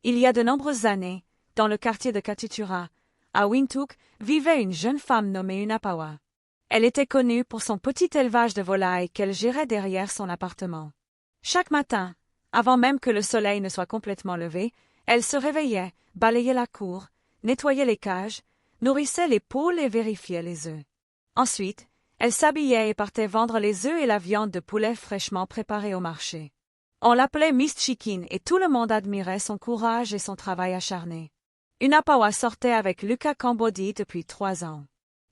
Il y a de nombreuses années, dans le quartier de Katutura, à Windhoek, vivait une jeune femme nommée Unapawa. Elle était connue pour son petit élevage de volailles qu'elle gérait derrière son appartement. Chaque matin, avant même que le soleil ne soit complètement levé, elle se réveillait, balayait la cour, nettoyait les cages, nourrissait les poules et vérifiait les œufs. Ensuite, elle s'habillait et partait vendre les œufs et la viande de poulet fraîchement préparée au marché. On l'appelait Miss Chicken et tout le monde admirait son courage et son travail acharné. Unapawa sortait avec Luca Cambodi depuis 3 ans.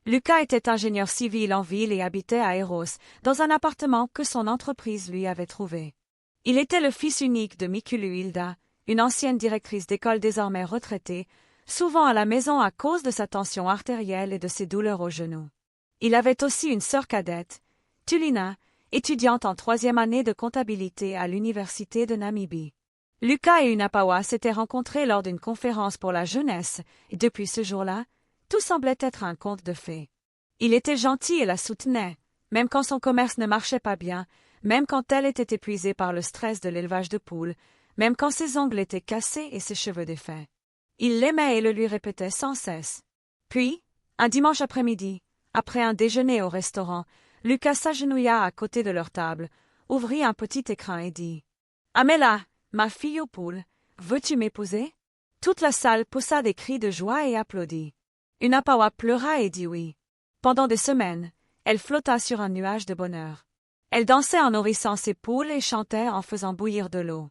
Luca était ingénieur civil en ville et habitait à Eros, dans un appartement que son entreprise lui avait trouvé. Il était le fils unique de Mikulu Hilda, une ancienne directrice d'école désormais retraitée, souvent à la maison à cause de sa tension artérielle et de ses douleurs aux genoux. Il avait aussi une sœur cadette, Tulina, étudiante en 3e année de comptabilité à l'université de Namibie. Luca et Unapawa s'étaient rencontrés lors d'une conférence pour la jeunesse, et depuis ce jour-là, tout semblait être un conte de fées. Il était gentil et la soutenait, même quand son commerce ne marchait pas bien, même quand elle était épuisée par le stress de l'élevage de poules, même quand ses ongles étaient cassés et ses cheveux défaits. Il l'aimait et le lui répétait sans cesse. Puis, un dimanche après-midi, après un déjeuner au restaurant, Lucas s'agenouilla à côté de leur table, ouvrit un petit écran et dit « Amela, ma fille aux poules, veux-tu m'épouser ?» Toute la salle poussa des cris de joie et applaudit. Unapawa pleura et dit oui. Pendant des semaines, elle flotta sur un nuage de bonheur. Elle dansait en nourrissant ses poules et chantait en faisant bouillir de l'eau.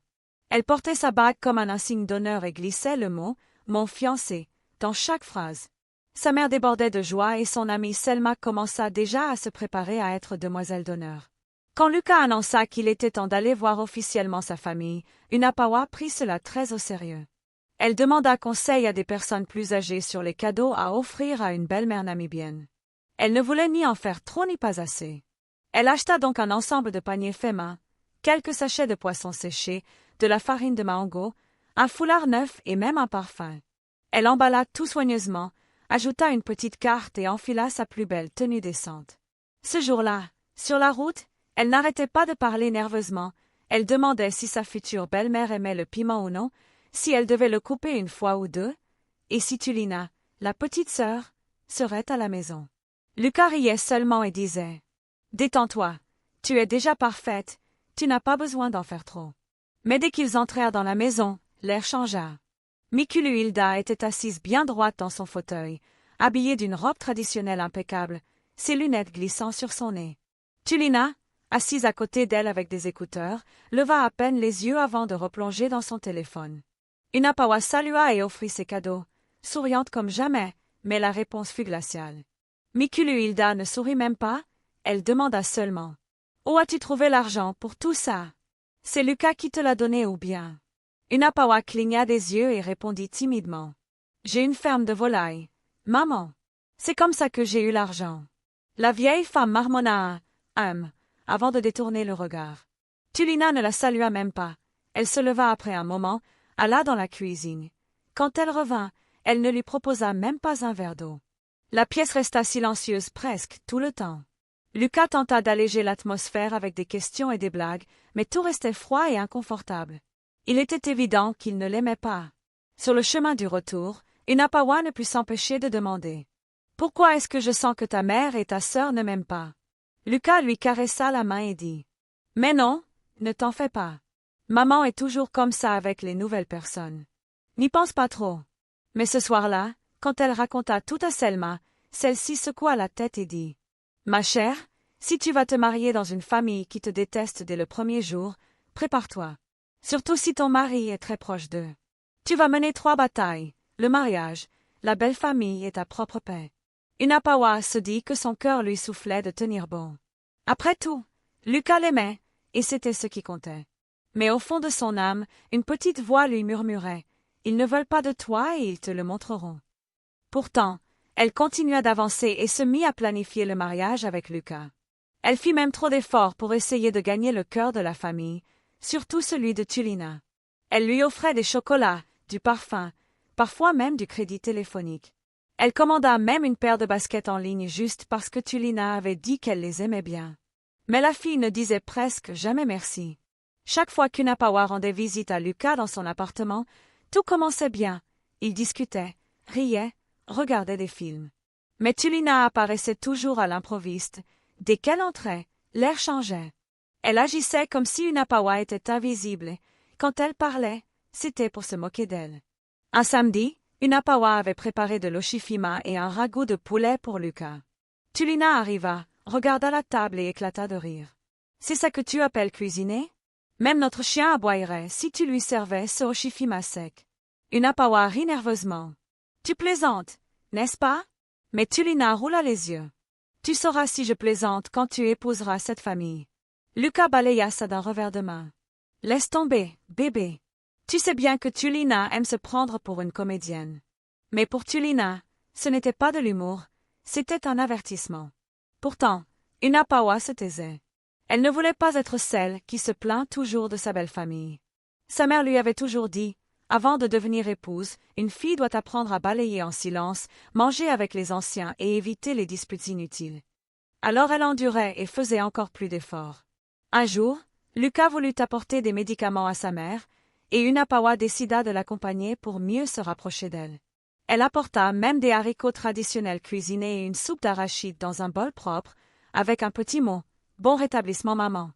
Elle portait sa bague comme un insigne d'honneur et glissait le mot « mon fiancé » dans chaque phrase. Sa mère débordait de joie et son amie Selma commença déjà à se préparer à être demoiselle d'honneur. Quand Luca annonça qu'il était temps d'aller voir officiellement sa famille, Unapawa prit cela très au sérieux. Elle demanda conseil à des personnes plus âgées sur les cadeaux à offrir à une belle-mère namibienne. Elle ne voulait ni en faire trop ni pas assez. Elle acheta donc un ensemble de paniers faits main, quelques sachets de poissons séchés, de la farine de mango, un foulard neuf et même un parfum. Elle emballa tout soigneusement, ajouta une petite carte et enfila sa plus belle tenue décente. Ce jour-là, sur la route, elle n'arrêtait pas de parler nerveusement. Elle demandait si sa future belle-mère aimait le piment ou non, si elle devait le couper une fois ou deux, et si Tulina, la petite sœur, serait à la maison. Luca riait seulement et disait « Détends-toi, tu es déjà parfaite, tu n'as pas besoin d'en faire trop. » Mais dès qu'ils entrèrent dans la maison, l'air changea. Mikulu Hilda était assise bien droite dans son fauteuil, habillée d'une robe traditionnelle impeccable, ses lunettes glissant sur son nez. Tulina, assise à côté d'elle avec des écouteurs, leva à peine les yeux avant de replonger dans son téléphone. Unapawa salua et offrit ses cadeaux, souriante comme jamais, mais la réponse fut glaciale. Mikulu Hilda ne sourit même pas, elle demanda seulement « Où as-tu trouvé l'argent pour tout ça? C'est Luca qui te l'a donné ou bien ?» Unapawa cligna des yeux et répondit timidement « J'ai une ferme de volailles. Maman, c'est comme ça que j'ai eu l'argent. » La vieille femme marmonna un « avant de détourner le regard. Tulina ne la salua même pas. Elle se leva après un moment, alla dans la cuisine. Quand elle revint, elle ne lui proposa même pas un verre d'eau. La pièce resta silencieuse presque tout le temps. Luca tenta d'alléger l'atmosphère avec des questions et des blagues, mais tout restait froid et inconfortable. Il était évident qu'il ne l'aimait pas. Sur le chemin du retour, Unapawa ne put s'empêcher de demander « Pourquoi est-ce que je sens que ta mère et ta sœur ne m'aiment pas ?» Luca lui caressa la main et dit « Mais non, ne t'en fais pas. Maman est toujours comme ça avec les nouvelles personnes. N'y pense pas trop. » Mais ce soir-là, quand elle raconta tout à Selma, celle-ci secoua la tête et dit « Ma chère, si tu vas te marier dans une famille qui te déteste dès le premier jour, prépare-toi. Surtout si ton mari est très proche d'eux. Tu vas mener 3 batailles, le mariage, la belle famille et ta propre paix. » Unapawa se dit que son cœur lui soufflait de tenir bon. Après tout, Luca l'aimait, et c'était ce qui comptait. Mais au fond de son âme, une petite voix lui murmurait « Ils ne veulent pas de toi et ils te le montreront. » Pourtant, elle continua d'avancer et se mit à planifier le mariage avec Luca. Elle fit même trop d'efforts pour essayer de gagner le cœur de la famille, surtout celui de Tulina. Elle lui offrait des chocolats, du parfum, parfois même du crédit téléphonique. Elle commanda même une paire de baskets en ligne juste parce que Tulina avait dit qu'elle les aimait bien. Mais la fille ne disait presque jamais merci. Chaque fois qu'Unapawa rendait visite à Luca dans son appartement, Tout commençait bien. Ils discutaient, riaient, regardaient des films. Mais Tulina apparaissait toujours à l'improviste. Dès qu'elle entrait, l'air changeait. Elle agissait comme si Unapawa était invisible. Quand elle parlait, c'était pour se moquer d'elle. Un samedi, Unapawa avait préparé de l'oshifima et un ragoût de poulet pour Lucas. Tulina arriva, regarda la table et éclata de rire. « C'est ça que tu appelles cuisiner? Même notre chien aboyerait si tu lui servais ce oshifima sec. » Unapawa rit nerveusement. « Tu plaisantes, n'est-ce pas? » Mais Tulina roula les yeux. « Tu sauras si je plaisante quand tu épouseras cette famille. » Lucas balaya ça d'un revers de main. « Laisse tomber, bébé. Tu sais bien que Tulina aime se prendre pour une comédienne. » Mais pour Tulina, ce n'était pas de l'humour, c'était un avertissement. Pourtant, Unapawa se taisait. Elle ne voulait pas être celle qui se plaint toujours de sa belle famille. Sa mère lui avait toujours dit, avant de devenir épouse, une fille doit apprendre à balayer en silence, manger avec les anciens et éviter les disputes inutiles. Alors elle endurait et faisait encore plus d'efforts. Un jour, Lucas voulut apporter des médicaments à sa mère, et Unapawa décida de l'accompagner pour mieux se rapprocher d'elle. Elle apporta même des haricots traditionnels cuisinés et une soupe d'arachide dans un bol propre, avec un petit mot « Bon rétablissement, maman ».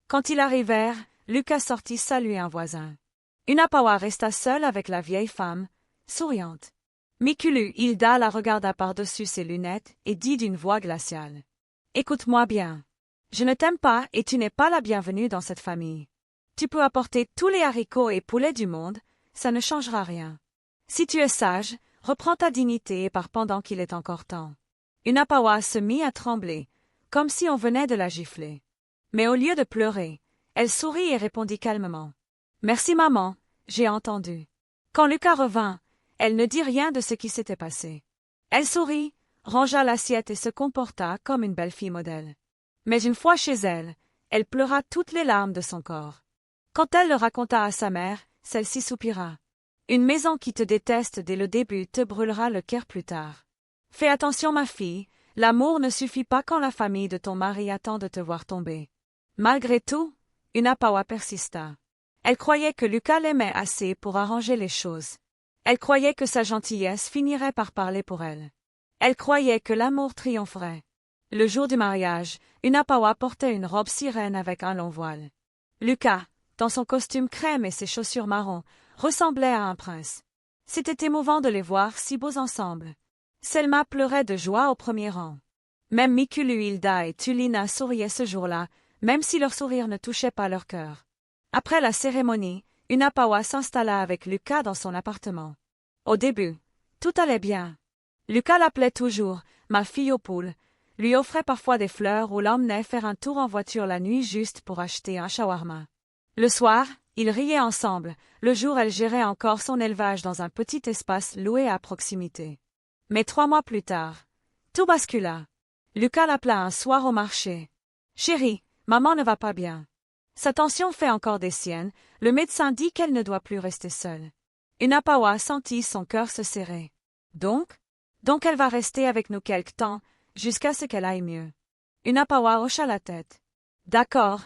Quand ils arrivèrent, Lucas sortit saluer un voisin. Unapawa resta seule avec la vieille femme, souriante. Mikulu Hilda la regarda par-dessus ses lunettes et dit d'une voix glaciale. « Écoute-moi bien. Je ne t'aime pas et tu n'es pas la bienvenue dans cette famille. Tu peux apporter tous les haricots et poulets du monde, ça ne changera rien. Si tu es sage, reprends ta dignité et pars pendant qu'il est encore temps. » Unapawa se mit à trembler, comme si on venait de la gifler. Mais au lieu de pleurer, elle sourit et répondit calmement. « Merci maman, j'ai entendu. » Quand Lucas revint, elle ne dit rien de ce qui s'était passé. Elle sourit, rangea l'assiette et se comporta comme une belle fille modèle. Mais une fois chez elle, elle pleura toutes les larmes de son corps. Quand elle le raconta à sa mère, celle-ci soupira. « Une maison qui te déteste dès le début te brûlera le cœur plus tard. Fais attention ma fille, l'amour ne suffit pas quand la famille de ton mari attend de te voir tomber. » Malgré tout, Unapawa persista. Elle croyait que Lucas l'aimait assez pour arranger les choses. Elle croyait que sa gentillesse finirait par parler pour elle. Elle croyait que l'amour triompherait. Le jour du mariage, Unapawa portait une robe sirène avec un long voile. Lucas, dans son costume crème et ses chaussures marron, ressemblait à un prince. C'était émouvant de les voir si beaux ensemble. Selma pleurait de joie au premier rang. Même Mikulu Hilda et Tulina souriaient ce jour-là, même si leur sourire ne touchait pas leur cœur. Après la cérémonie, Unapawa s'installa avec Lucas dans son appartement. Au début, tout allait bien. Lucas l'appelait toujours « ma fille aux poules », lui offrait parfois des fleurs ou l'emmenait faire un tour en voiture la nuit juste pour acheter un shawarma. Le soir, ils riaient ensemble, le jour elle gérait encore son élevage dans un petit espace loué à proximité. Mais 3 mois plus tard, tout bascula. Lucas l'appela un soir au marché. « Chérie, maman ne va pas bien. Sa tension fait encore des siennes, le médecin dit qu'elle ne doit plus rester seule. » Unapawa sentit son cœur se serrer. « Donc elle va rester avec nous quelque temps, jusqu'à ce qu'elle aille mieux. » Unapawa hocha la tête. D'accord,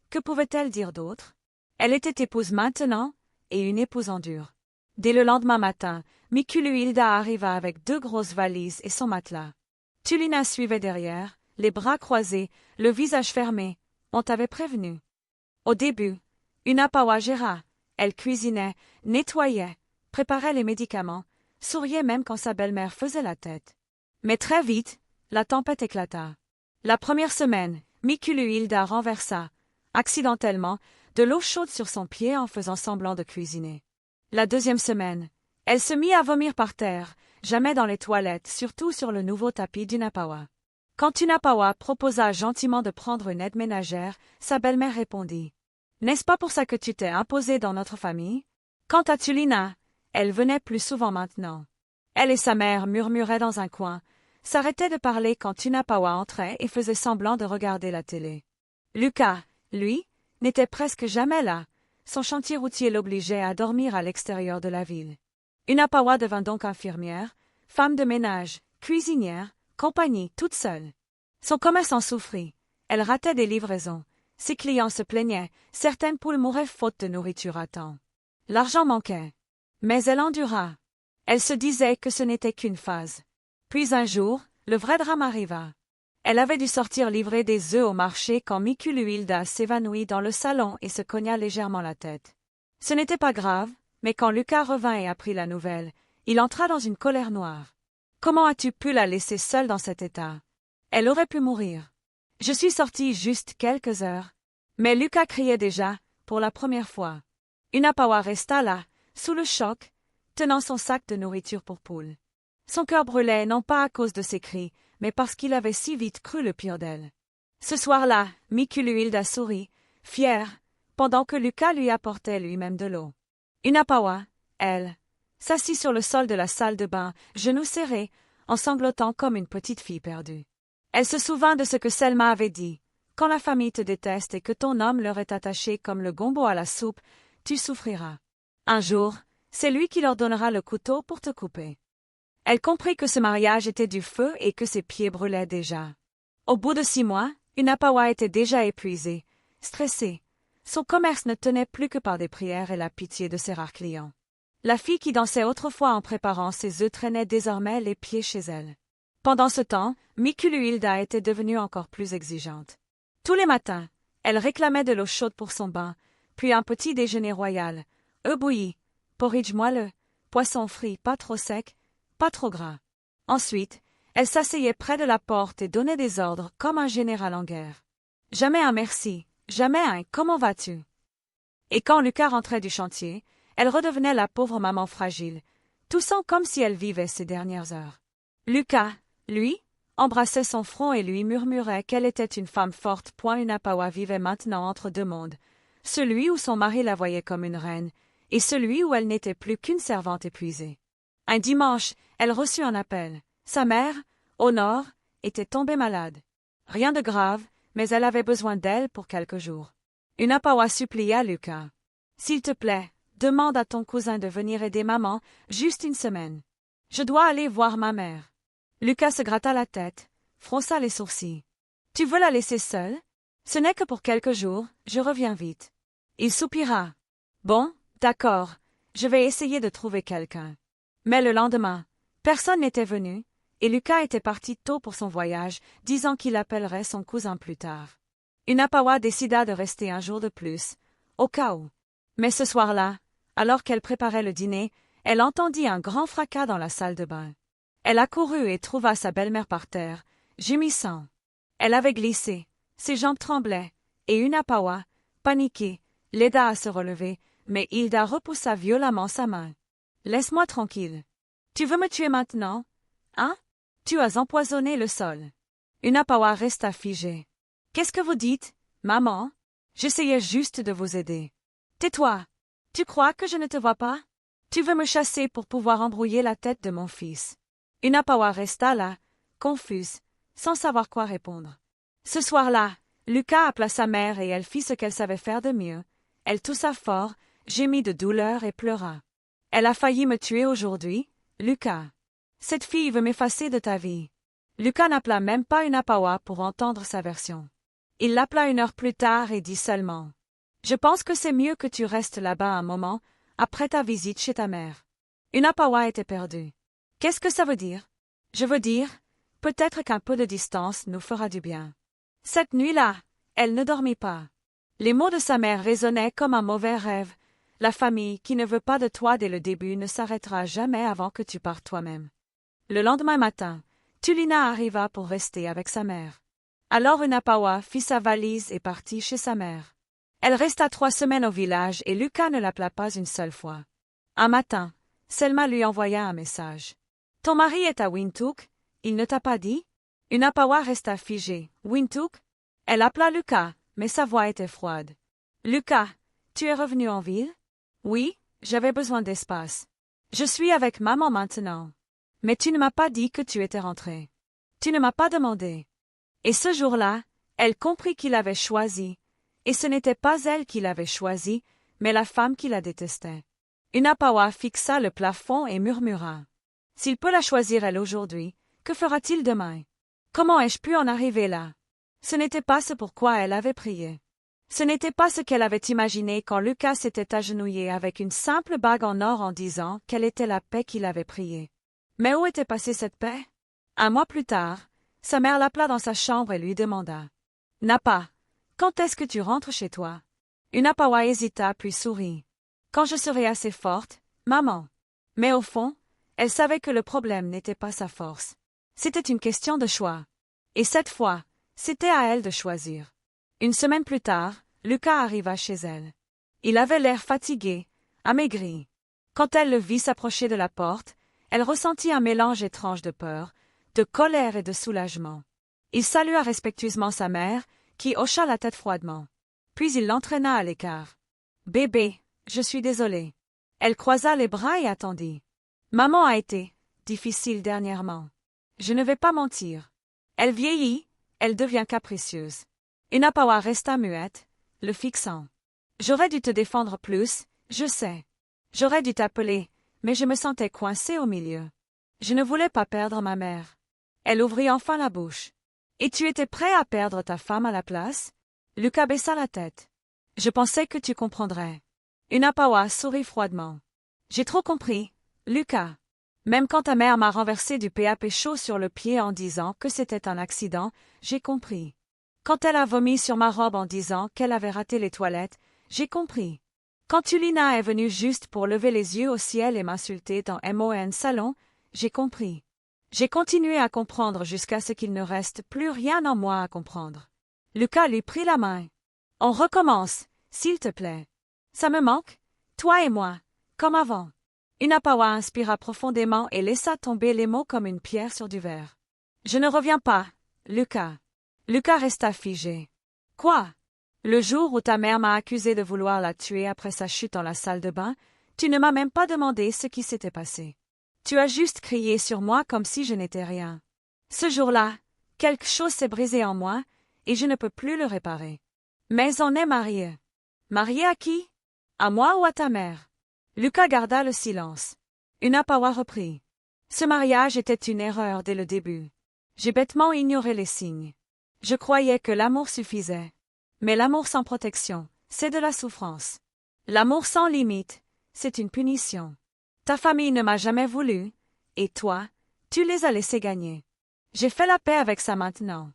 que pouvait-elle dire d'autre? Elle était épouse maintenant, et une épouse en dur. Dès le lendemain matin, Mikulu Hilda arriva avec 2 grosses valises et son matelas. Tulina suivait derrière, les bras croisés, le visage fermé. On t'avait prévenu. Au début, Unapawa géra. Elle cuisinait, nettoyait, préparait les médicaments, souriait même quand sa belle-mère faisait la tête. Mais très vite, la tempête éclata. La première semaine, Mikulu Hilda renversa, accidentellement, de l'eau chaude sur son pied en faisant semblant de cuisiner. La deuxième semaine, elle se mit à vomir par terre, jamais dans les toilettes, surtout sur le nouveau tapis d'Unapawa. Quand Unapawa proposa gentiment de prendre une aide ménagère, sa belle-mère répondit « N'est-ce pas pour ça que tu t'es imposée dans notre famille ?» Quant à Tulina, elle venait plus souvent maintenant. Elle et sa mère murmuraient dans un coin, s'arrêtaient de parler quand Unapawa entrait et faisait semblant de regarder la télé. Lucas, lui, n'était presque jamais là. Son chantier routier l'obligeait à dormir à l'extérieur de la ville. Unapawa devint donc infirmière, femme de ménage, cuisinière, compagnie, toute seule. Son commerce en souffrit. Elle ratait des livraisons. Ses clients se plaignaient, certaines poules mouraient faute de nourriture à temps. L'argent manquait. Mais elle endura. Elle se disait que ce n'était qu'une phase. Puis un jour, le vrai drame arriva. Elle avait dû sortir livrer des œufs au marché quand Mikuluhilda s'évanouit dans le salon et se cogna légèrement la tête. Ce n'était pas grave, mais quand Lucas revint et apprit la nouvelle, il entra dans une colère noire. Comment as-tu pu la laisser seule dans cet état? Elle aurait pu mourir. Je suis sortie juste quelques heures. Mais Lucas criait déjà, pour la première fois. Unapawa resta là, sous le choc, tenant son sac de nourriture pour poules. Son cœur brûlait non pas à cause de ses cris, mais parce qu'il avait si vite cru le pire d'elle. Ce soir-là, Mikuluhilda sourit, fière, pendant que Lucas lui apportait lui-même de l'eau. Unapawa, elle, s'assit sur le sol de la salle de bain, genoux serrés, en sanglotant comme une petite fille perdue. Elle se souvint de ce que Selma avait dit. Quand la famille te déteste et que ton homme leur est attaché comme le gombo à la soupe, tu souffriras. Un jour, c'est lui qui leur donnera le couteau pour te couper. Elle comprit que ce mariage était du feu et que ses pieds brûlaient déjà. Au bout de 6 mois, Unapawa était déjà épuisée, stressée. Son commerce ne tenait plus que par des prières et la pitié de ses rares clients. La fille qui dansait autrefois en préparant ses œufs traînait désormais les pieds chez elle. Pendant ce temps, Mikuluhilda était devenue encore plus exigeante. Tous les matins, elle réclamait de l'eau chaude pour son bain, puis un petit déjeuner royal, œufs bouillis, porridge moelleux, poisson frit pas trop sec, pas trop gras. Ensuite, elle s'asseyait près de la porte et donnait des ordres comme un général en guerre. Jamais un merci, jamais un « comment vas-tu » Et quand Lucas rentrait du chantier, elle redevenait la pauvre maman fragile, toussant comme si elle vivait ses dernières heures. Lucas, lui, embrassait son front et lui murmurait qu'elle était une femme forte. Unapawa vivait maintenant entre deux mondes, celui où son mari la voyait comme une reine, et celui où elle n'était plus qu'une servante épuisée. Un dimanche, elle reçut un appel. Sa mère, au nord, était tombée malade. Rien de grave, mais elle avait besoin d'elle pour quelques jours. Unapawa supplia Lucas. « S'il te plaît, demande à ton cousin de venir aider maman, juste une semaine. Je dois aller voir ma mère. » Lucas se gratta la tête, fronça les sourcils. « Tu veux la laisser seule? Ce n'est que pour quelques jours, je reviens vite. » Il soupira. « Bon, d'accord, je vais essayer de trouver quelqu'un. » Mais le lendemain, personne n'était venu, et Lucas était parti tôt pour son voyage, disant qu'il appellerait son cousin plus tard. Unapawa décida de rester un jour de plus, au cas où. Mais ce soir-là, alors qu'elle préparait le dîner, elle entendit un grand fracas dans la salle de bain. Elle accourut et trouva sa belle-mère par terre, gémissant. Elle avait glissé, ses jambes tremblaient, et Unapawa, paniquée, l'aida à se relever, mais Hilda repoussa violemment sa main. « Laisse-moi tranquille. Tu veux me tuer maintenant? Hein? Tu as empoisonné le sol. » Unapawa resta figée. « Qu'est-ce que vous dites, maman? J'essayais juste de vous aider. » « Tais-toi. Tu crois que je ne te vois pas? Tu veux me chasser pour pouvoir embrouiller la tête de mon fils. » Unapawa resta là, confuse, sans savoir quoi répondre. Ce soir-là, Lucas appela sa mère et elle fit ce qu'elle savait faire de mieux. Elle toussa fort, gémit de douleur et pleura. « Elle a failli me tuer aujourd'hui, Lucas. Cette fille veut m'effacer de ta vie. » Lucas n'appela même pas Unapawa pour entendre sa version. Il l'appela 1 heure plus tard et dit seulement: « Je pense que c'est mieux que tu restes là-bas un moment, après ta visite chez ta mère. » Unapawa était perdue. « Qu'est-ce que ça veut dire? » « Je veux dire, peut-être qu'un peu de distance nous fera du bien. » Cette nuit-là, elle ne dormit pas. Les mots de sa mère résonnaient comme un mauvais rêve. La famille qui ne veut pas de toi dès le début ne s'arrêtera jamais avant que tu partes toi-même. Le lendemain matin, Tulina arriva pour rester avec sa mère. Alors Unapawa fit sa valise et partit chez sa mère. Elle resta 3 semaines au village et Lucas ne l'appela pas une seule fois. Un matin, Selma lui envoya un message. « Ton mari est à Windhoek, il ne t'a pas dit? » Unapawa resta figée. « Windhoek ?» Elle appela Lucas, mais sa voix était froide. « Lucas, tu es revenu en ville? » « Oui, j'avais besoin d'espace. Je suis avec maman maintenant. Mais tu ne m'as pas dit que tu étais rentré. Tu ne m'as pas demandé. » Et ce jour-là, elle comprit qu'il avait choisi, et ce n'était pas elle qui l'avait choisi, mais la femme qui la détestait. Unapawa fixa le plafond et murmura. « S'il peut la choisir elle aujourd'hui, que fera-t-il demain? Comment ai-je pu en arriver là? » Ce n'était pas ce pourquoi elle avait prié. Ce n'était pas ce qu'elle avait imaginé quand Lucas s'était agenouillé avec une simple bague en or en disant quelle était la paix qu'il avait priée. Mais où était passée cette paix? Un mois plus tard, sa mère l'appela dans sa chambre et lui demanda. « Napa, quand est-ce que tu rentres chez toi? » Unapawa hésita puis sourit. « Quand je serai assez forte, maman. » Mais au fond, elle savait que le problème n'était pas sa force. C'était une question de choix. Et cette fois, c'était à elle de choisir. Une semaine plus tard, Lucas arriva chez elle. Il avait l'air fatigué, amaigri. Quand elle le vit s'approcher de la porte, elle ressentit un mélange étrange de peur, de colère et de soulagement. Il salua respectueusement sa mère, qui hocha la tête froidement. Puis il l'entraîna à l'écart. « Bébé, je suis désolée. » Elle croisa les bras et attendit. « Maman a été difficile dernièrement. Je ne vais pas mentir. Elle vieillit, elle devient capricieuse. » Unapawa resta muette, le fixant. « J'aurais dû te défendre plus, je sais. J'aurais dû t'appeler, mais je me sentais coincée au milieu. Je ne voulais pas perdre ma mère. » Elle ouvrit enfin la bouche. « Et tu étais prêt à perdre ta femme à la place? » Lucas baissa la tête. « Je pensais que tu comprendrais. » Unapawa sourit froidement. « J'ai trop compris, Lucas. Même quand ta mère m'a renversé du PAP chaud sur le pied en disant que c'était un accident, j'ai compris. Quand elle a vomi sur ma robe en disant qu'elle avait raté les toilettes, j'ai compris. Quand Tulina est venue juste pour lever les yeux au ciel et m'insulter dans MON Salon, j'ai compris. J'ai continué à comprendre jusqu'à ce qu'il ne reste plus rien en moi à comprendre. » Lucas lui prit la main. « On recommence, s'il te plaît. Ça me manque, toi et moi, comme avant. » Unapawa inspira profondément et laissa tomber les mots comme une pierre sur du verre. « Je ne reviens pas, Lucas. » Lucas resta figé. « Quoi? Le jour où ta mère m'a accusé de vouloir la tuer après sa chute dans la salle de bain, tu ne m'as même pas demandé ce qui s'était passé. Tu as juste crié sur moi comme si je n'étais rien. Ce jour-là, quelque chose s'est brisé en moi, et je ne peux plus le réparer. Mais on est mariés. » « Marié à qui? À moi ou à ta mère? » Lucas garda le silence. Unapawa reprit. « Ce mariage était une erreur dès le début. J'ai bêtement ignoré les signes. Je croyais que l'amour suffisait. Mais l'amour sans protection, c'est de la souffrance. L'amour sans limite, c'est une punition. Ta famille ne m'a jamais voulu, et toi, tu les as laissés gagner. J'ai fait la paix avec ça maintenant.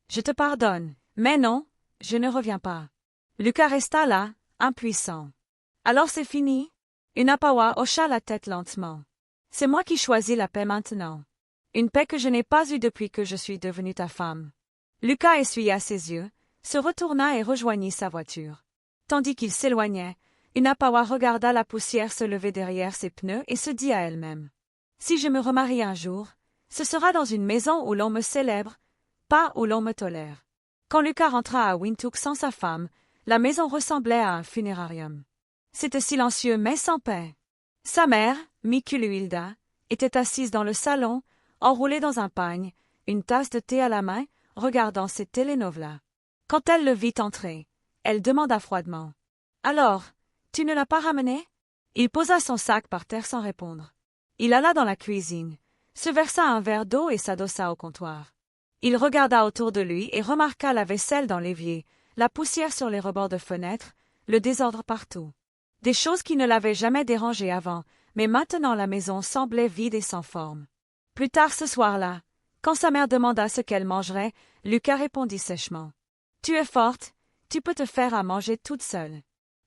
Je te pardonne, mais non, je ne reviens pas. » Lucas resta là, impuissant. « Alors c'est fini? » Unapawa hocha la tête lentement. « C'est moi qui choisis la paix maintenant. Une paix que je n'ai pas eue depuis que je suis devenue ta femme. » Lucas essuya ses yeux, se retourna et rejoignit sa voiture. Tandis qu'il s'éloignait, Unapawa regarda la poussière se lever derrière ses pneus et se dit à elle-même. « Si je me remarie un jour, ce sera dans une maison où l'on me célèbre, pas où l'on me tolère. » Quand Lucas rentra à Windhoek sans sa femme, la maison ressemblait à un funérarium. C'était silencieux mais sans paix. Sa mère, Mikuluhilda, était assise dans le salon, enroulée dans un pagne, une tasse de thé à la main, regardant ses telenovelas. Quand elle le vit entrer, elle demanda froidement. « Alors, tu ne l'as pas ramené? » Il posa son sac par terre sans répondre. Il alla dans la cuisine, se versa un verre d'eau et s'adossa au comptoir. Il regarda autour de lui et remarqua la vaisselle dans l'évier, la poussière sur les rebords de fenêtres, le désordre partout. Des choses qui ne l'avaient jamais dérangé avant, mais maintenant la maison semblait vide et sans forme. Plus tard ce soir-là, quand sa mère demanda ce qu'elle mangerait, Lucas répondit sèchement. « Tu es forte, tu peux te faire à manger toute seule. »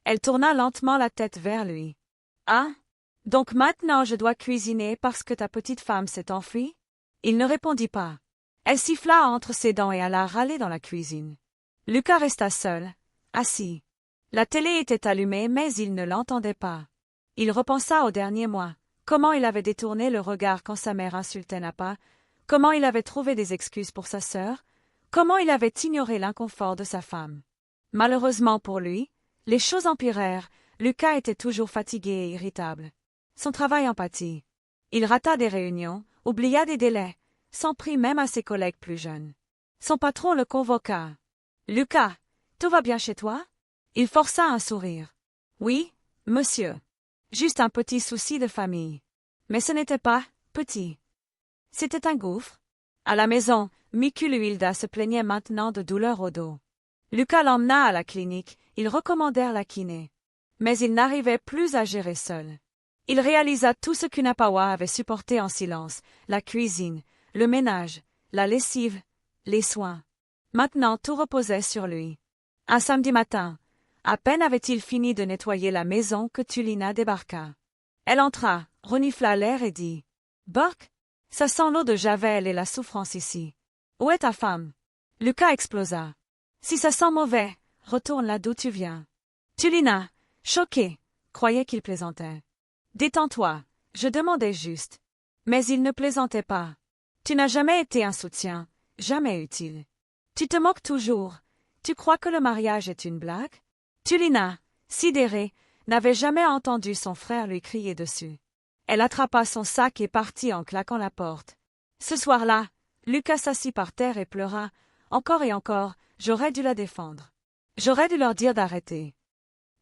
Elle tourna lentement la tête vers lui. « Ah? Donc maintenant je dois cuisiner parce que ta petite femme s'est enfuie? » Il ne répondit pas. Elle siffla entre ses dents et alla râler dans la cuisine. Lucas resta seul, assis. La télé était allumée mais il ne l'entendait pas. Il repensa aux derniers mois, comment il avait détourné le regard quand sa mère insultait Napa, comment il avait trouvé des excuses pour sa sœur, comment il avait ignoré l'inconfort de sa femme. Malheureusement pour lui, les choses empirèrent, Lucas était toujours fatigué et irritable. Son travail en pâtit. Il rata des réunions, oublia des délais, s'en prit même à ses collègues plus jeunes. Son patron le convoqua. « Lucas, tout va bien chez toi? » Il força un sourire. « Oui, monsieur. Juste un petit souci de famille. » Mais ce n'était pas petit. C'était un gouffre. À la maison, Mikuluhilda se plaignait maintenant de douleurs au dos. Lucas l'emmena à la clinique ils recommandèrent la kiné. Mais il n'arrivait plus à gérer seul. Il réalisa tout ce qu'Unapawa avait supporté en silence, la cuisine, le ménage, la lessive, les soins. Maintenant tout reposait sur lui. Un samedi matin, à peine avait-il fini de nettoyer la maison que Tulina débarqua. Elle entra, renifla l'air et dit « Burke, ça sent l'eau de Javel et la souffrance ici. Où est ta femme ?» Lucas explosa. « Si ça sent mauvais, retourne là d'où tu viens. » Tulina, choquée, croyait qu'il plaisantait. « Détends-toi, je demandais juste. » Mais il ne plaisantait pas. « Tu n'as jamais été un soutien, jamais utile. Tu te moques toujours. Tu crois que le mariage est une blague ?» Tulina, sidérée, n'avait jamais entendu son frère lui crier dessus. Elle attrapa son sac et partit en claquant la porte. Ce soir-là, Lucas s'assit par terre et pleura. Encore et encore, j'aurais dû la défendre. J'aurais dû leur dire d'arrêter.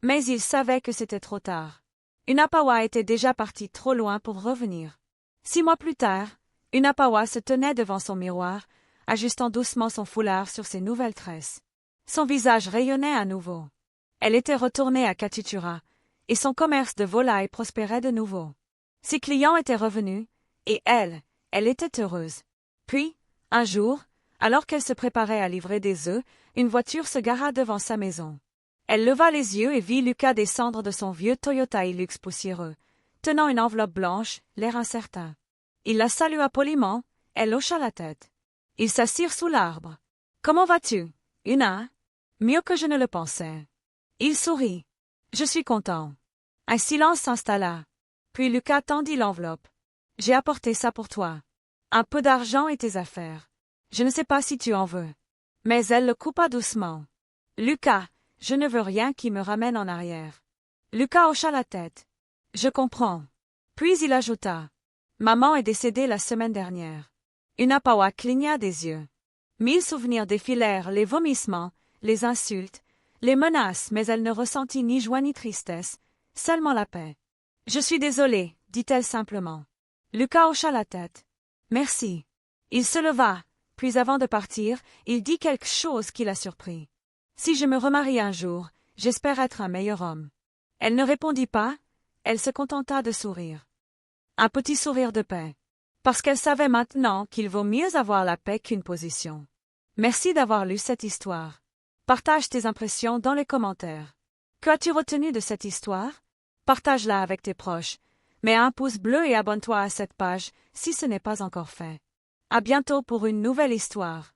Mais il savait que c'était trop tard. Unapawa était déjà partie trop loin pour revenir. 6 mois plus tard, Unapawa se tenait devant son miroir, ajustant doucement son foulard sur ses nouvelles tresses. Son visage rayonnait à nouveau. Elle était retournée à Katitura, et son commerce de volailles prospérait de nouveau. Ses clients étaient revenus, et elle était heureuse. Puis, un jour, alors qu'elle se préparait à livrer des œufs, une voiture se gara devant sa maison. Elle leva les yeux et vit Lucas descendre de son vieux Toyota Hilux poussiéreux, tenant une enveloppe blanche, l'air incertain. Il la salua poliment, elle hocha la tête. Ils s'assirent sous l'arbre. « Comment vas-tu, Una ?»« Mieux que je ne le pensais. » Il sourit. « Je suis content. » Un silence s'installa. Puis Lucas tendit l'enveloppe. « J'ai apporté ça pour toi. Un peu d'argent et tes affaires. Je ne sais pas si tu en veux. » Mais elle le coupa doucement. « Lucas, je ne veux rien qui me ramène en arrière. » Lucas hocha la tête. « Je comprends. » Puis il ajouta. « Maman est décédée la semaine dernière. » Unapawa cligna des yeux. 1000 souvenirs défilèrent, les vomissements, les insultes, les menaces, mais elle ne ressentit ni joie ni tristesse, seulement la paix. « Je suis désolée, dit-elle simplement. Lucas hocha la tête. « Merci. » Il se leva, puis avant de partir, il dit quelque chose qui la surprit. « Si je me remarie un jour, j'espère être un meilleur homme. » Elle ne répondit pas, elle se contenta de sourire. Un petit sourire de paix. Parce qu'elle savait maintenant qu'il vaut mieux avoir la paix qu'une position. Merci d'avoir lu cette histoire. Partage tes impressions dans les commentaires. Que as-tu retenu de cette histoire? Partage-la avec tes proches. Mets un pouce bleu et abonne-toi à cette page si ce n'est pas encore fait. À bientôt pour une nouvelle histoire.